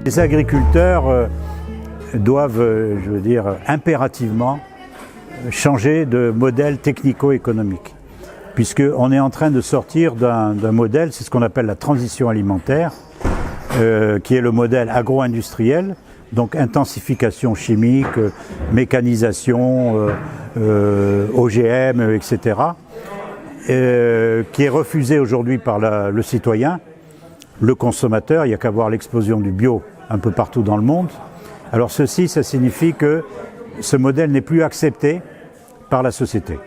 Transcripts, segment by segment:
Les agriculteurs doivent, je veux dire, impérativement changer de modèle technico-économique, puisqu'on est en train de sortir d'un modèle, c'est ce qu'on appelle la transition alimentaire, qui est le modèle agro-industriel, donc intensification chimique, mécanisation, OGM, etc., qui est refusé aujourd'hui par le citoyen, le consommateur. Il n'y a qu'à voir l'explosion du bio un peu partout dans le monde. Alors ceci, ça signifie que ce modèle n'est plus accepté par la société.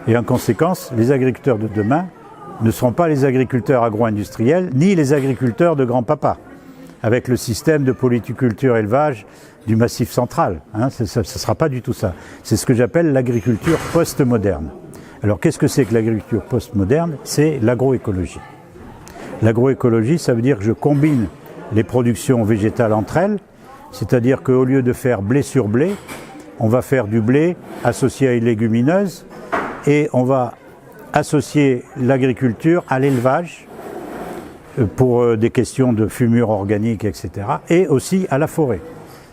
Et en conséquence, les agriculteurs de demain ne seront pas les agriculteurs agro-industriels, ni les agriculteurs de grand-papa, avec le système de polyculture-élevage du Massif central. Ce ne sera pas du tout ça. C'est ce que j'appelle l'agriculture post-moderne. Alors qu'est-ce que c'est que l'agriculture post-moderne? C'est l'agroécologie. L'agroécologie, ça veut dire que je combine les productions végétales entre elles, c'est-à-dire qu'au lieu de faire blé sur blé, on va faire du blé associé à une légumineuse et on va associer l'agriculture à l'élevage pour des questions de fumure organique, etc. et aussi à la forêt.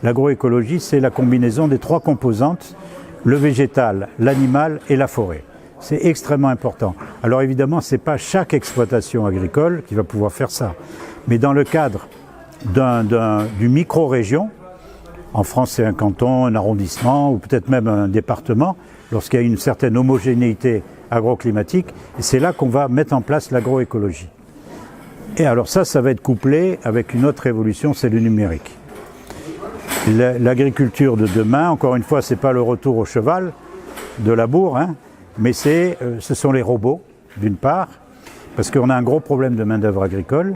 L'agroécologie, c'est la combinaison des trois composantes, le végétal, l'animal et la forêt. C'est extrêmement important. Alors évidemment, ce n'est pas chaque exploitation agricole qui va pouvoir faire ça. Mais dans le cadre d'une micro-région, en France c'est un canton, un arrondissement ou peut-être même un département, lorsqu'il y a une certaine homogénéité agroclimatique, c'est là qu'on va mettre en place l'agroécologie. Et alors ça va être couplé avec une autre révolution, c'est le numérique. L'agriculture de demain, encore une fois, ce n'est pas le retour au cheval de labour, mais ce sont les robots, d'une part, parce qu'on a un gros problème de main-d'œuvre agricole,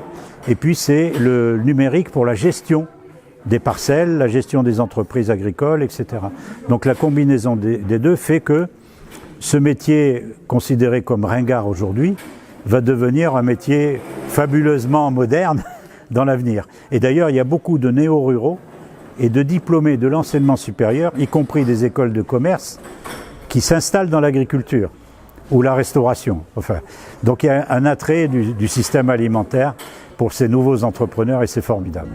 et puis c'est le numérique pour la gestion des parcelles, la gestion des entreprises agricoles, etc. Donc la combinaison des deux fait que ce métier, considéré comme ringard aujourd'hui, va devenir un métier fabuleusement moderne dans l'avenir. Et d'ailleurs, il y a beaucoup de néo-ruraux et de diplômés de l'enseignement supérieur, y compris des écoles de commerce, qui s'installent dans l'agriculture ou la restauration. Enfin, donc il y a un attrait du système alimentaire pour ces nouveaux entrepreneurs et c'est formidable.